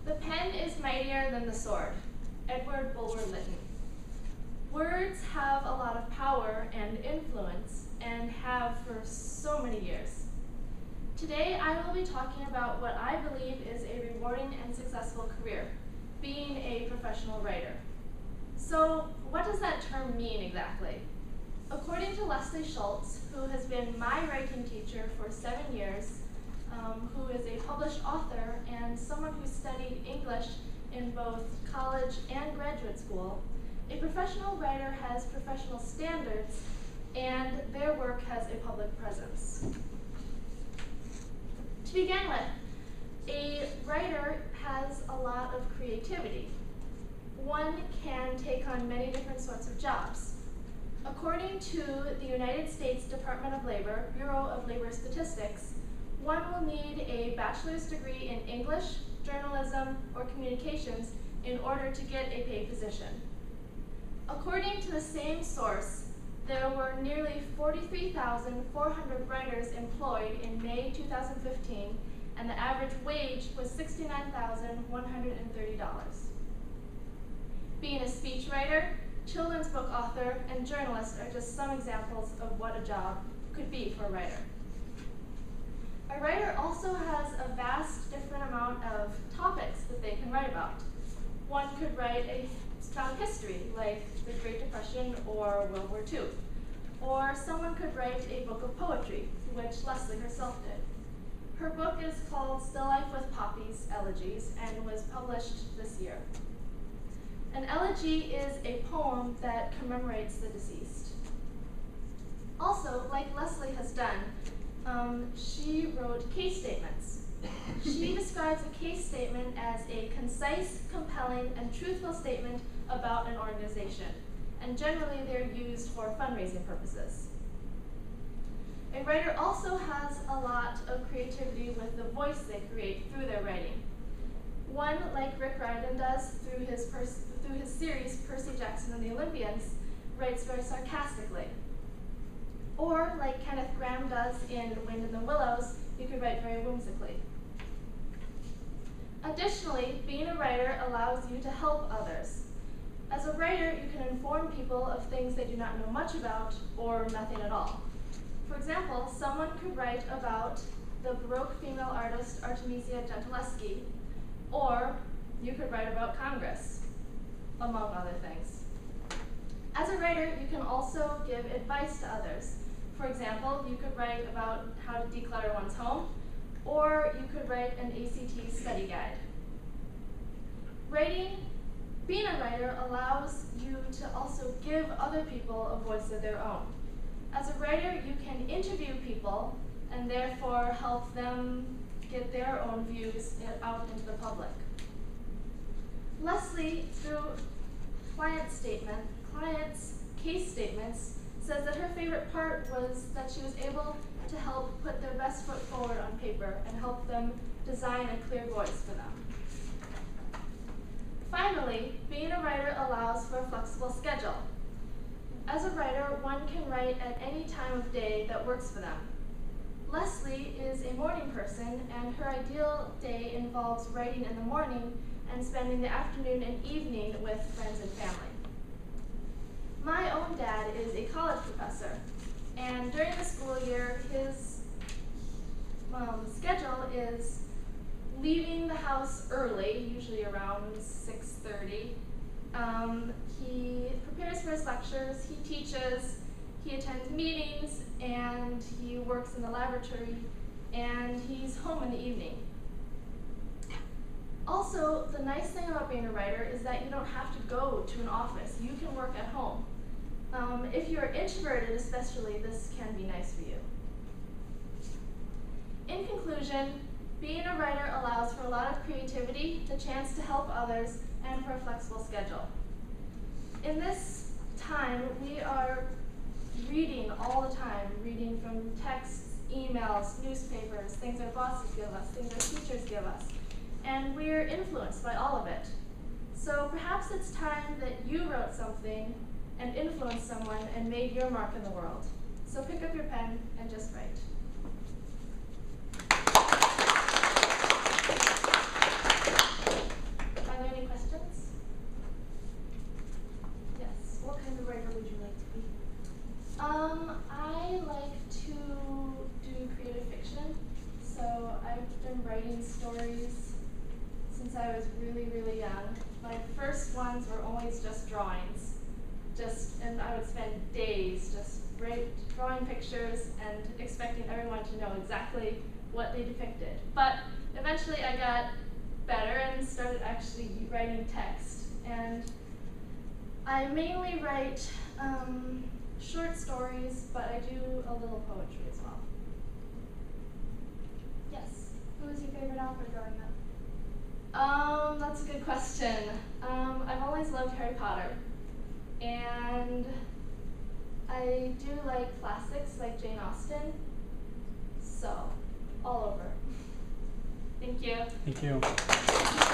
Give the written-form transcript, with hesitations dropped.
The pen is mightier than the sword. Edward Bulwer Lytton. Words have a lot of power and influence, and have for so many years. Today, I will be talking about what I believe is a rewarding and successful career, being a professional writer. So, what does that term mean exactly? According to Leslie Schultz, who has been my writing teacher for 7 years, who is a published author and someone who studied English in both college and graduate school, a professional writer has professional standards and their work has a public presence. To begin with, a writer has a lot of creativity. One can take on many different sorts of jobs. According to the United States Department of Labor, Bureau of Labor Statistics, one will need a bachelor's degree in English, journalism, or communications in order to get a paid position. According to the same source, there were nearly 43,400 writers employed in May 2015, and the average wage was $69,130. Being a speechwriter, children's book author, and journalist are just some examples of what a job could be for a writer. A writer also has a vast different amount of topics that they can write about. One could write about history, like the Great Depression or World War II. Or someone could write a book of poetry, which Leslie herself did. Her book is called Still Life with Poppies, Elegies, and was published this year. An elegy is a poem that commemorates the deceased. Also, like Leslie has done, she wrote case statements. She describes a case statement as a concise, compelling, and truthful statement about an organization, and generally they're used for fundraising purposes. A writer also has a lot of creativity with the voice they create through their writing. One, like Rick Riordan does through his series Percy Jackson and the Olympians, writes very sarcastically. Or, like Kenneth Grahame does in The Wind in the Willows, you could write very whimsically. Additionally, being a writer allows you to help others. As a writer, you can inform people of things they do not know much about or nothing at all. For example, someone could write about the Baroque female artist Artemisia Gentileschi, or you could write about Congress, among other things. As a writer, you can also give advice to others. For example, you could write about how to declutter one's home, or you could write an ACT study guide. Being a writer allows you to also give other people a voice of their own. As a writer, you can interview people and therefore help them get their own views out into the public. Leslie, through clients' case statements, says that her favorite part was that she was able to help put their best foot forward on paper and help them design a clear voice for them. Finally, being a writer allows for a flexible schedule. As a writer, one can write at any time of day that works for them. Leslie is a morning person, and her ideal day involves writing in the morning and spending the afternoon and evening with friends and family. My own dad is a college professor, and during the school year, his schedule is leaving the house early, usually around 6:30. He prepares for his lectures, he teaches, he attends meetings, and he works in the laboratory, and he's home in the evening. Also, the nice thing about being a writer is that you don't have to go to an office. You can work at home. If you're introverted especially, this can be nice for you. In conclusion, being a writer allows for a lot of creativity, the chance to help others, and for a flexible schedule. In this time, we are reading all the time, reading from texts, emails, newspapers, things our bosses give us, things our teachers give us, and we're influenced by all of it. So perhaps it's time that you wrote something and influenced someone and made your mark in the world. So pick up your pen and just write. been writing stories since I was really, really young. My first ones were always just drawings. And I would spend days just drawing pictures and expecting everyone to know exactly what they depicted. But eventually I got better and started actually writing text. And I mainly write short stories, but I do a little poetry as well. Yes? Who was your favorite author growing up? That's a good question. I've always loved Harry Potter. And I do like classics like Jane Austen. So, all over. Thank you. Thank you.